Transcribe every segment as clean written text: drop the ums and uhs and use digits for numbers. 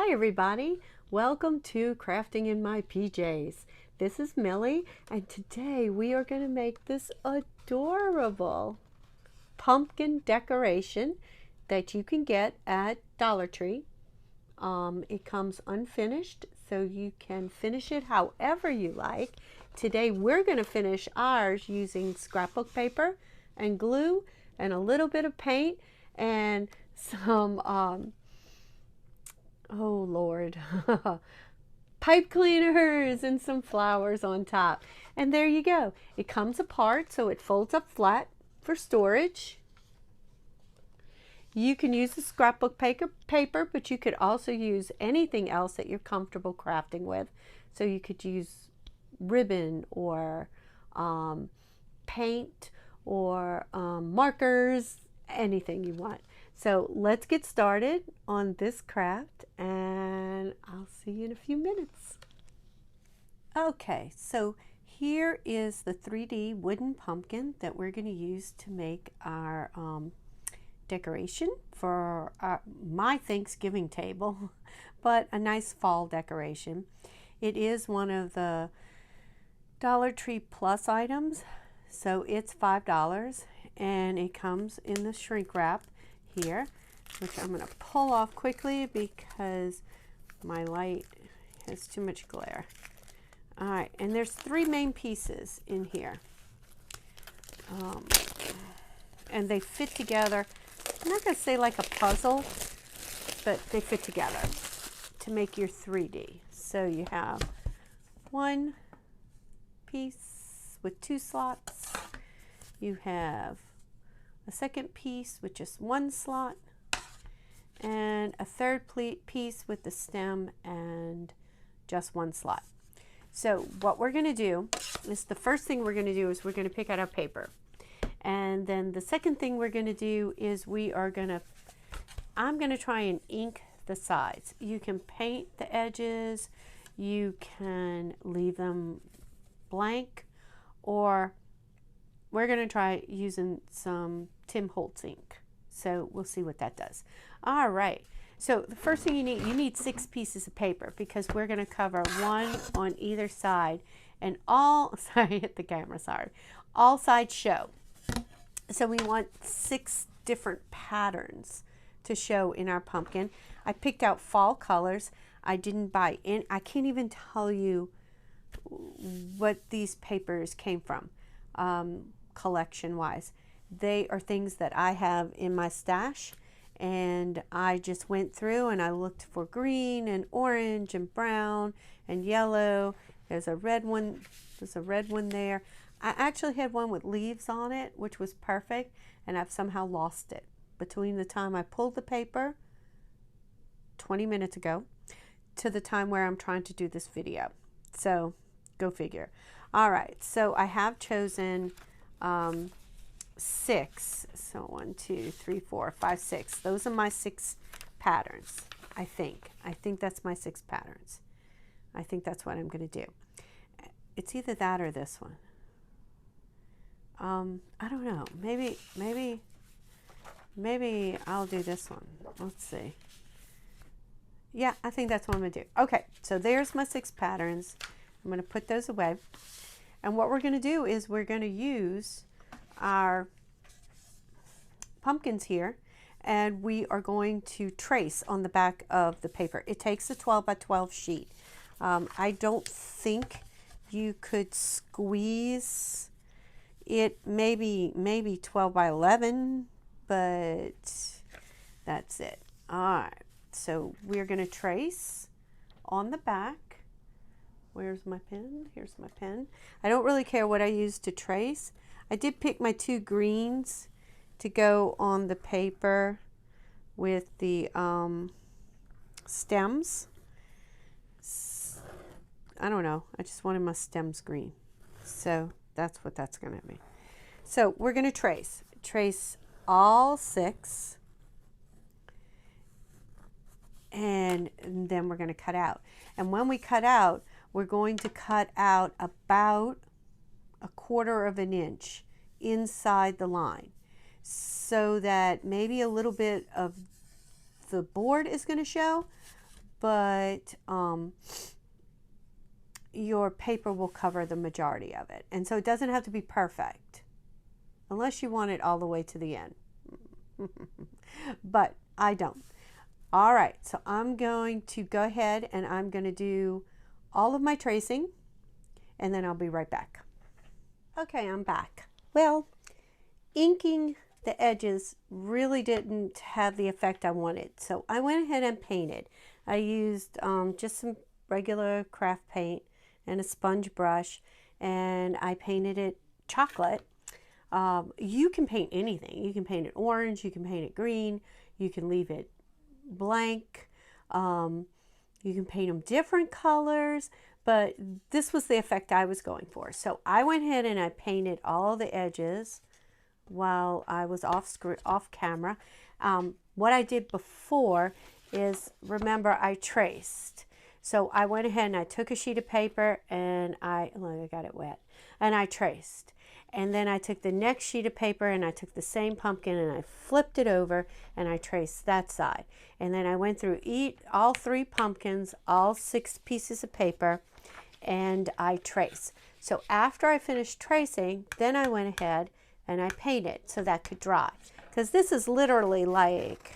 Hi everybody, welcome to Crafting in My PJs. This is Millie and today we are going to make this adorable pumpkin decoration that you can get at Dollar Tree. It comes unfinished so you can finish it however you like. Today we're going to finish ours using scrapbook paper and glue and a little bit of paint and some oh Lord, pipe cleaners and some flowers on top. And there you go. It comes apart so it folds up flat for storage. You can use the scrapbook paper, but you could also use anything else that you're comfortable crafting with. So you could use ribbon or paint or markers, anything you want. So let's get started on this craft and I'll see you in a few minutes. Okay, so here is the 3D wooden pumpkin that we're going to use to make our decoration for my Thanksgiving table, but a nice fall decoration. It is one of the Dollar Tree Plus items, so it's $5 and it comes in the shrink wrap here, which I'm going to pull off quickly because my light has too much glare. All right, and there's three main pieces in here, and they fit together. I'm not going to say like a puzzle, but they fit together to make your 3D. So you have one piece with two slots. You have a second piece with just one slot, and a third piece with the stem and just one slot. So what we're going to do is the first thing we're going to do is we're going to pick out our paper. And then the second thing we're going to do is I'm going to try and ink the sides. You can paint the edges, you can leave them blank, or we're going to try using some Tim Holtz ink. So we'll see what that does. All right. So the first thing you need 6 pieces of paper because we're going to cover one on either side and sorry, hit the camera, sorry. All sides show. So we want 6 different patterns to show in our pumpkin. I picked out fall colors. I didn't buy in. I can't even tell you what these papers came from. Collection wise, they are things that I have in my stash, and I just went through and I looked for green and orange and brown and yellow. There's a red one there. I actually had one with leaves on it, which was perfect, and I've somehow lost it between the time I pulled the paper 20 minutes ago to the time where I'm trying to do this video. So go figure. All right, so I have chosen 6. So 1, 2, 3, 4, 5, 6. Those are my 6 patterns. I think that's my 6 patterns. I think that's what I'm going to do. It's either that or this one. I don't know. Maybe I'll do this one. Let's see. Yeah, I think that's what I'm going to do. Okay, so there's my 6 patterns. I'm going to put those away. And what we're going to do is we're going to use our pumpkins here, and we are going to trace on the back of the paper. It takes a 12 by 12 sheet. I don't think you could squeeze it, maybe 12 by 11, but that's it. All right, so we're going to trace on the back. Where's my pen? Here's my pen. I don't really care what I use to trace. I did pick my 2 greens to go on the paper with the stems. I don't know. I just wanted my stems green. So that's what that's going to be. So we're going to trace all 6. And then we're going to cut out. And when we cut out, we're going to cut out about 1/4 of an inch inside the line so that maybe a little bit of the board is going to show, but your paper will cover the majority of it. And so it doesn't have to be perfect unless you want it all the way to the end. But I don't. All right, so I'm going to go ahead and I'm going to do all of my tracing, and then I'll be right back. Okay, I'm back. Well, inking the edges really didn't have the effect I wanted, so I went ahead and painted. I used just some regular craft paint and a sponge brush, and I painted it chocolate. You can paint anything. You can paint it orange, you can paint it green, you can leave it blank, you can paint them different colors, but this was the effect I was going for. So I went ahead and I painted all the edges while I was off camera. What I did before is, remember, I traced. So I went ahead and I took a sheet of paper and I got it wet, and I traced. And then I took the next sheet of paper and I took the same pumpkin and I flipped it over and I traced that side. And then I went through all 3 pumpkins, all 6 pieces of paper, and I traced. So after I finished tracing, then I went ahead and I painted so that could dry. Because this is literally like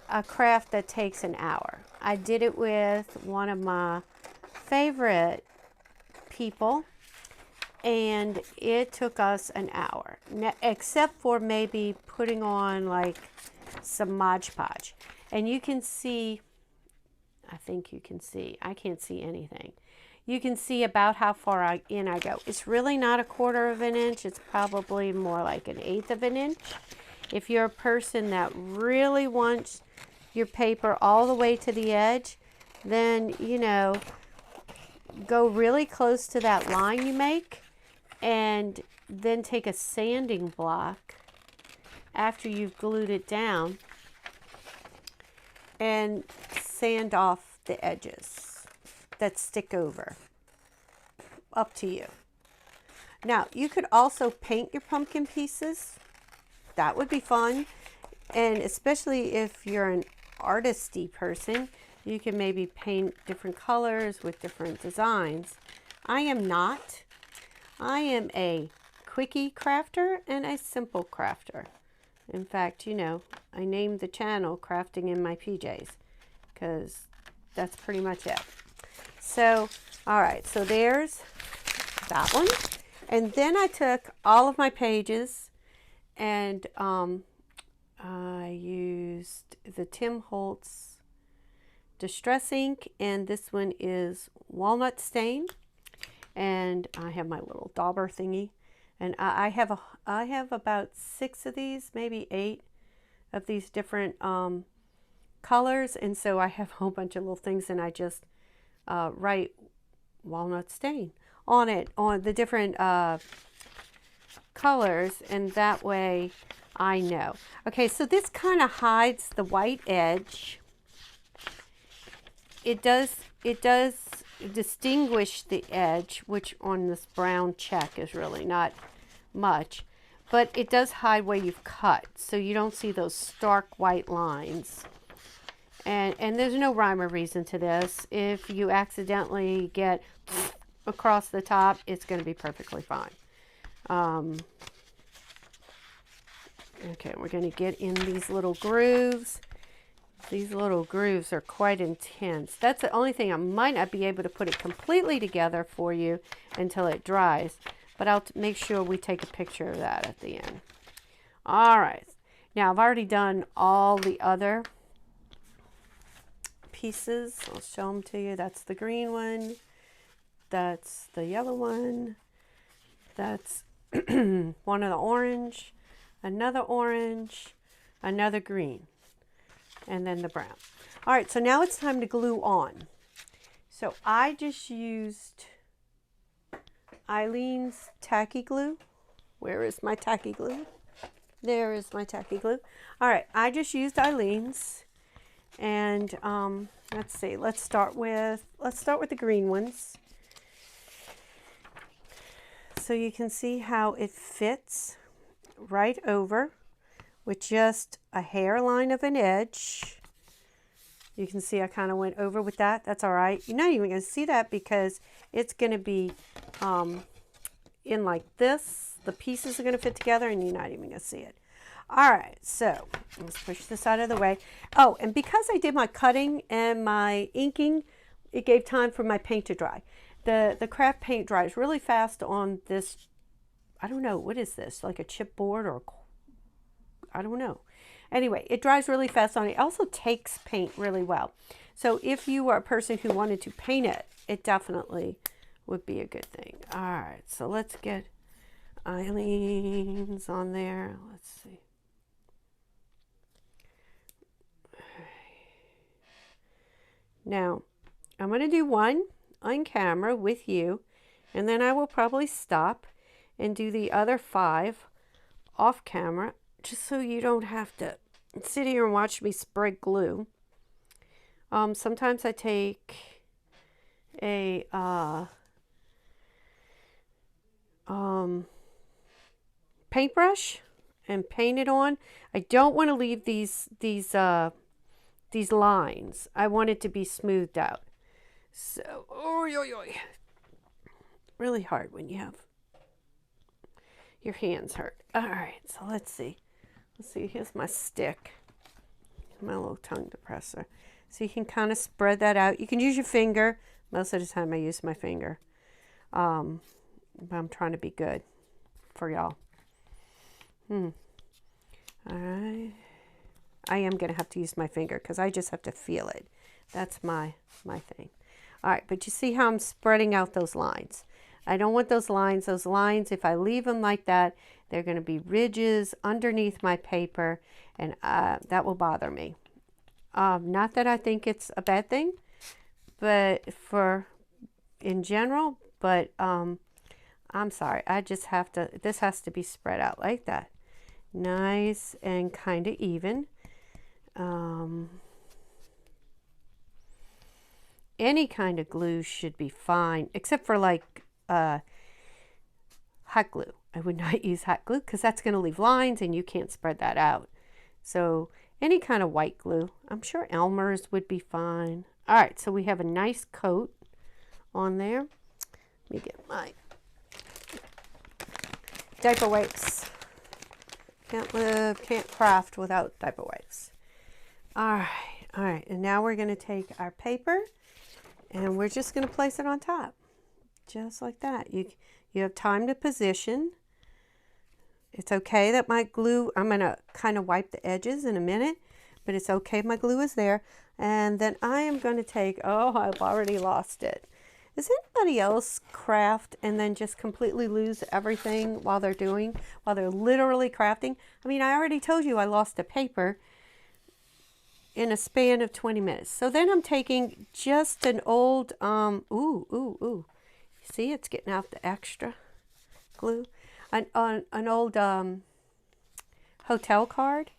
a craft that takes an hour. I did it with one of my favorite people, and it took us an hour, except for maybe putting on like some Mod Podge. And you can see, I think you can see, I can't see anything. You can see about how far in I go. It's really not a 1/4 of an inch. It's probably more like an 1/8 of an inch. If you're a person that really wants your paper all the way to the edge, then, you know, go really close to that line you make, and then take a sanding block after you've glued it down and sand off the edges that stick over. Up to you. Now, you could also paint your pumpkin pieces. That would be fun. And especially if you're an artisty person, you can maybe paint different colors with different designs. I am not. I am a quickie crafter and a simple crafter. In fact, you know, I named the channel Crafting in My PJs because that's pretty much it. So, all right, so there's that one. And then I took all of my pages and I used the Tim Holtz Distress ink, and this one is Walnut Stain. And I have my little dauber thingy, and I have about 6 of these, maybe 8 of these different colors, and so I have a whole bunch of little things, and I just write Walnut Stain on it, on the different colors, and that way I know. Okay, so this kind of hides the white edge. It does distinguish the edge, which on this brown check is really not much, but it does hide where you've cut, so you don't see those stark white lines. And there's no rhyme or reason to this. If you accidentally get across the top, it's going to be perfectly fine. Okay, we're going to get in these little grooves. These little grooves are quite intense. That's the only thing. I might not be able to put it completely together for you until it dries, but I'll make sure we take a picture of that at the end. All right. Now, I've already done all the other pieces. I'll show them to you. That's the green one. That's the yellow one. That's one of the orange, another orange, another green, and then the brown. All right, so now it's time to glue on. So I just used Eileen's tacky glue. Where is my tacky glue? There is my tacky glue. All right, I just used Eileen's, and let's see. Let's start with the green ones. So you can see how it fits right over with just a hairline of an edge. You can see I kind of went over with that. That's all right. You're not even going to see that because it's going to be in like this. The pieces are going to fit together and you're not even going to see it. All right, so let's push this out of the way. Oh, and because I did my cutting and my inking, it gave time for my paint to dry. The craft paint dries really fast on this. I don't know, what is this? Like a chipboard or I don't know. Anyway, it dries really fast on it. It also takes paint really well. So if you are a person who wanted to paint it, it definitely would be a good thing. All right, so let's get Eileen's on there. Let's see. Now, I'm going to do one on camera with you, and then I will probably stop and do the other 5 off camera, just so you don't have to sit here and watch me spread glue. Sometimes I take a paintbrush and paint it on. I don't want to leave these lines. I want it to be smoothed out. So, really hard when you have your hands hurt. All right, so let's see. Here's my stick, my little tongue depressor. So you can kind of spread that out. You can use your finger. Most of the time I use my finger. But I'm trying to be good for y'all. All right. I am going to have to use my finger because I just have to feel it. That's my thing. All right, but you see how I'm spreading out those lines. I don't want those lines. Those lines, if I leave them like that, they're going to be ridges underneath my paper, and that will bother me. Not that I think it's a bad thing, but in general, but I'm sorry. I just have to, this has to be spread out like that. Nice and kind of even. Any kind of glue should be fine, except for like hot glue. I would not use hot glue because that's going to leave lines and you can't spread that out. So any kind of white glue. I'm sure Elmer's would be fine. All right, so we have a nice coat on there. Let me get my diaper wipes. Can't craft without diaper wipes. All right, and now we're going to take our paper and we're just going to place it on top, just like that. You have time to position. It's okay that my glue, I'm going to kind of wipe the edges in a minute, but it's okay, my glue is there. And then I am going to take, oh, I've already lost it. Does anybody else craft and then just completely lose everything while they're literally crafting? I mean, I already told you I lost the paper in a span of 20 minutes. So then I'm taking just an old, see, it's getting out the extra glue. An old hotel card,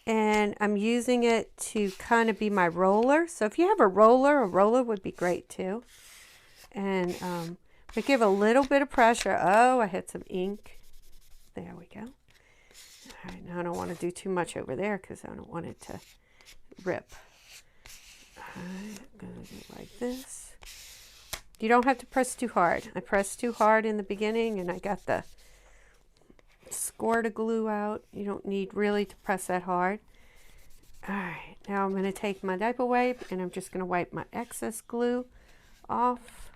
and I'm using it to kind of be my roller. So if you have a roller would be great too. And but give a little bit of pressure. Oh, I had some ink. There we go. All right, now I don't want to do too much over there because I don't want it to rip. All right, I'm going to do it like this. You don't have to press too hard. I pressed too hard in the beginning and I got the squirt of glue out. You don't need really to press that hard. All right, now I'm going to take my diaper wipe and I'm just going to wipe my excess glue off.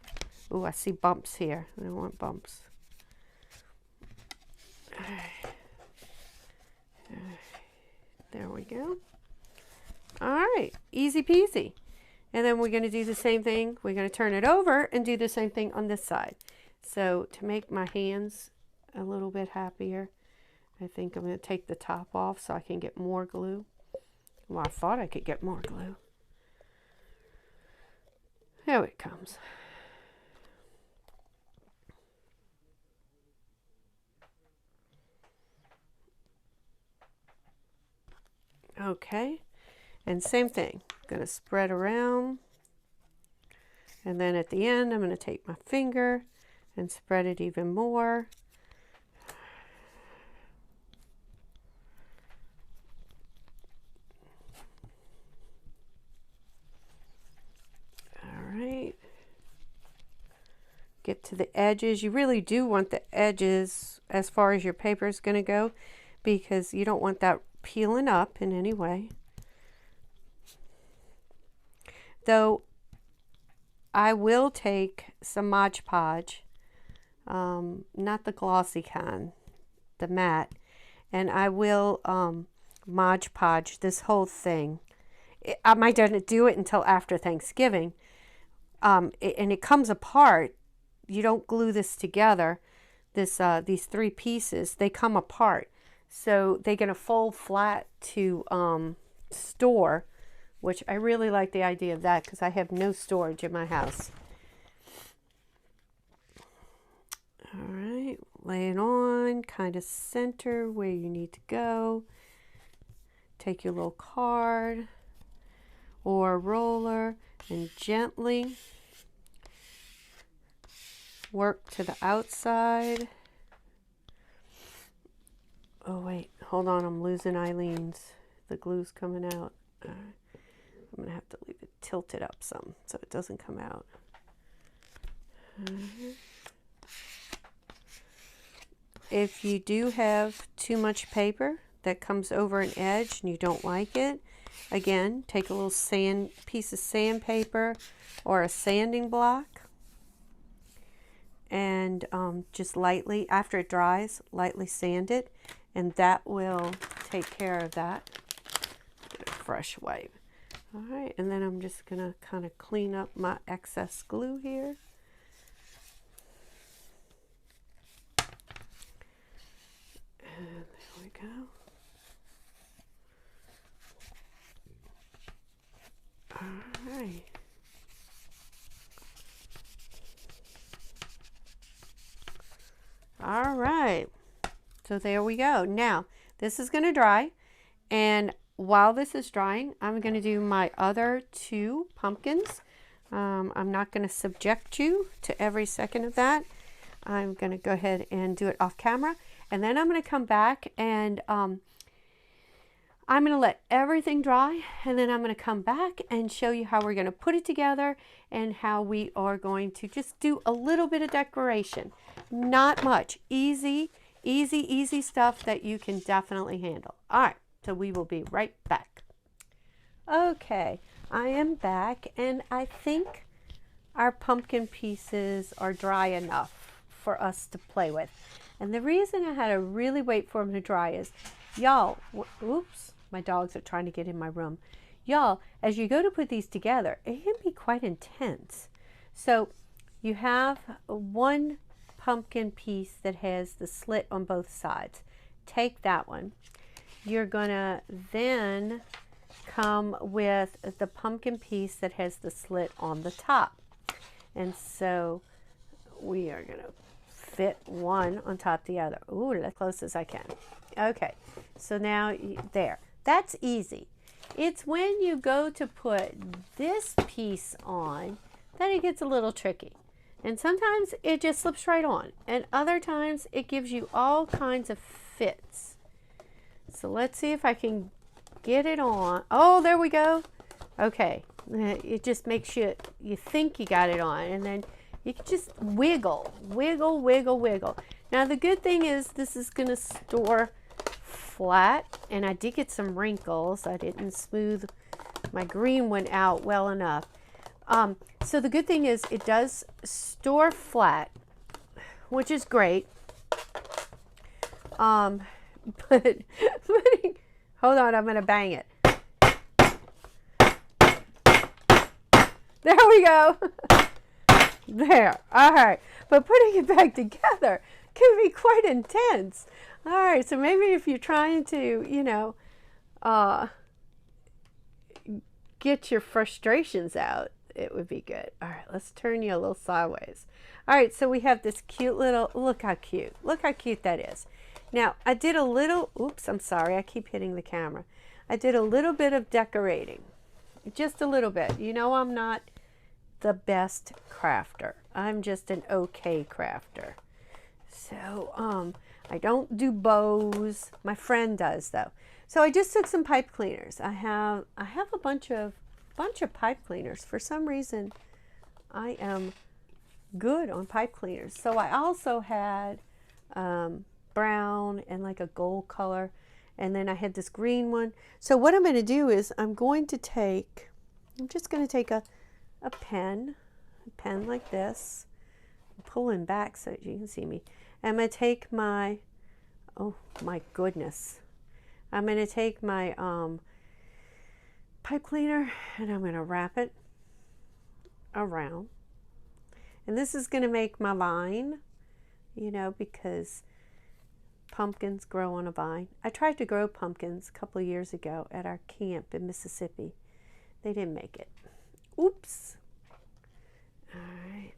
Oh, I see bumps here. I don't want bumps. All right. There we go. All right, easy peasy. And then we're going to do the same thing. We're going to turn it over and do the same thing on this side. So to make my hands a little bit happier, I think I'm going to take the top off so I can get more glue. Well, I thought I could get more glue. There it comes. Okay, and same thing. Going to spread around, and then at the end I'm going to take my finger and spread it even more. get to the edges. You really do want the edges as far as your paper is going to go, because you don't want that peeling up in any way. Though I will take some Mod Podge, not the glossy kind, the matte, and I will Mod Podge this whole thing. I might not do it until after Thanksgiving, and it comes apart. You don't glue this together. These three pieces, they come apart, so they're gonna fold flat to store, which I really like the idea of that because I have no storage in my house. All right, lay it on, kind of center where you need to go. Take your little card or roller and gently work to the outside. Oh wait, hold on, I'm losing Eileen's. The glue's coming out. I'm gonna have to leave it tilted up some so it doesn't come out. If you do have too much paper that comes over an edge and you don't like it, again, take a little piece of sandpaper or a sanding block, and just lightly, after it dries, lightly sand it, and that will take care of that. Get a fresh wipe. All right, and then I'm just gonna kind of clean up my excess glue here. And there we go. All right. All right, so there we go. Now this is going to dry, and while this is drying, I'm going to do my other two pumpkins. I'm not going to subject you to every second of that. I'm going to go ahead and do it off camera, and then I'm going to come back and I'm going to let everything dry, and then I'm going to come back and show you how we're going to put it together and how we are going to just do a little bit of decoration. Not much. Easy, easy, easy stuff that you can definitely handle. All right, so we will be right back. Okay, I am back, and I think our pumpkin pieces are dry enough for us to play with. And the reason I had to really wait for them to dry is, y'all, oops, my dogs are trying to get in my room. Y'all, as you go to put these together, it can be quite intense. So you have one pumpkin piece that has the slit on both sides. Take that one. You're gonna then come with the pumpkin piece that has the slit on the top. And so we are gonna fit one on top of the other. Ooh, as close as I can. Okay, so now there. That's easy. It's when you go to put this piece on that it gets a little tricky. And sometimes it just slips right on, and other times it gives you all kinds of fits. So let's see if I can get it on. Oh, there we go. Okay, it just makes you think you got it on, and then you can just wiggle, wiggle, wiggle, wiggle. Now the good thing is this is going to store flat, and I did get some wrinkles. I didn't smooth my green one out well enough. So the good thing is it does store flat, which is great. But hold on, I'm going to bang it. There we go. There. All right. But putting it back together can be quite intense. All right. So maybe if you're trying to, you know, get your frustrations out, it would be good. All right. Let's turn you a little sideways. All right. So we have this cute little, look how cute. Look how cute that is. Now, I did a little, oops, I'm sorry. I keep hitting the camera. I did a little bit of decorating. Just a little bit. You know, I'm not the best crafter. I'm just an okay crafter. So I don't do bows. My friend does though. So I just took some pipe cleaners. I have a bunch of pipe cleaners. For some reason I am good on pipe cleaners. So I also had brown and like a gold color, and then I had this green one. So what I'm going to do is I'm just going to take a pen like this, I'm pulling back so you can see me. I'm going to take my, oh my goodness, I'm going to take my pipe cleaner and I'm going to wrap it around. And this is going to make my vine, you know, because pumpkins grow on a vine. I tried to grow pumpkins a couple of years ago at our camp in Mississippi. They didn't make it. Oops. All right.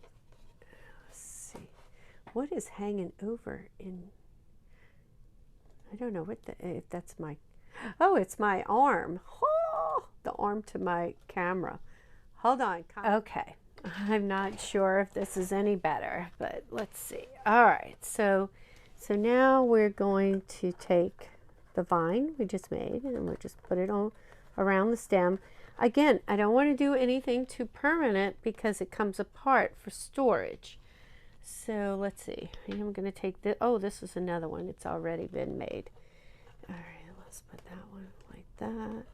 Let's see. What is hanging over in... I don't know what if that's my... Oh, it's my arm. Oh, the arm to my camera. Hold on. Okay. I'm not sure if this is any better, but let's see. All right. So now we're going to take the vine we just made and we'll just put it on around the stem. Again, I don't want to do anything too permanent because it comes apart for storage. So let's see. I'm going to take this. Oh, this is another one. It's already been made. All right, let's put that one like that.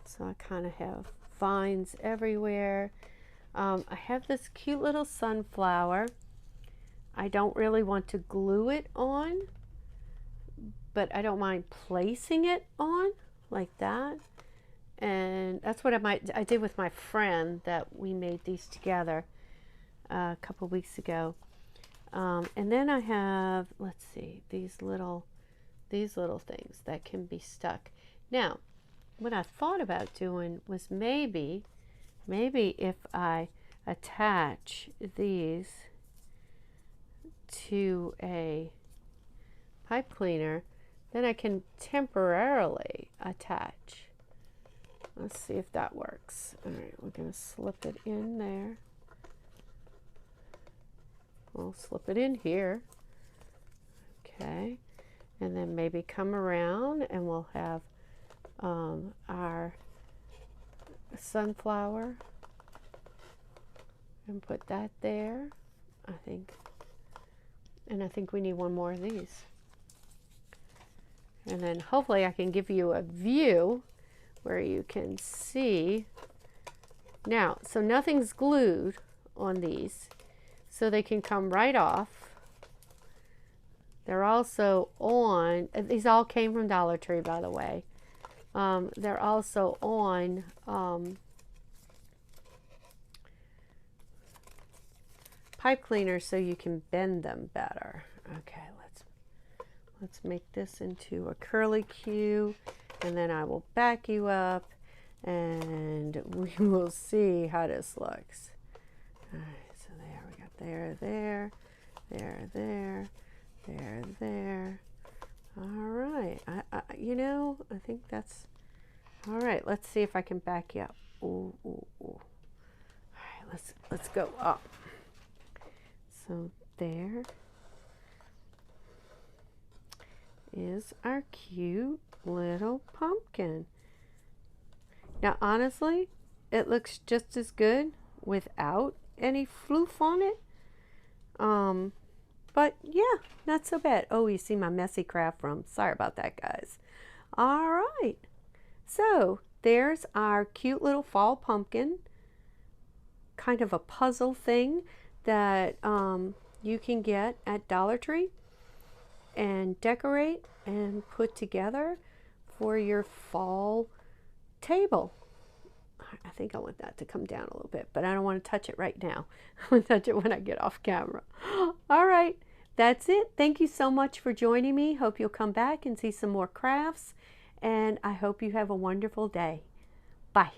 So I kind of have vines everywhere. I have this cute little sunflower. I don't really want to glue it on, but I don't mind placing it on like that. And that's what I did with my friend that we made these together a couple weeks ago. And then I have, let's see, these little things that can be stuck. Now, what I thought about doing was maybe if I attach these to a pipe cleaner, then I can temporarily attach. Let's see if that works. All right, we're going to slip it in there. We'll slip it in here. Okay, and then maybe come around and we'll have our sunflower and put that there. I think we need one more of these. And then hopefully I can give you a view where you can see. Now, so nothing's glued on these, so they can come right off. They're also on, these all came from Dollar Tree, by the way. They're also on pipe cleaners so you can bend them better. Okay, let's make this into a curly Q, and then I will back you up and we will see how this looks. All right, so there we got there. All right, you know, I think that's all right. Let's see if I can back you up. Ooh. All right, let's go up. So there is our cute little pumpkin. Now, honestly, it looks just as good without any floof on it. But yeah, not so bad. Oh, you see my messy craft room. Sorry about that, guys. All right. So there's our cute little fall pumpkin. Kind of a puzzle thing that you can get at Dollar Tree and decorate and put together for your fall table. I think I want that to come down a little bit, but I don't want to touch it right now. I'm going to touch it when I get off camera. All right, that's it. Thank you so much for joining me. Hope you'll come back and see some more crafts, and I hope you have a wonderful day. Bye.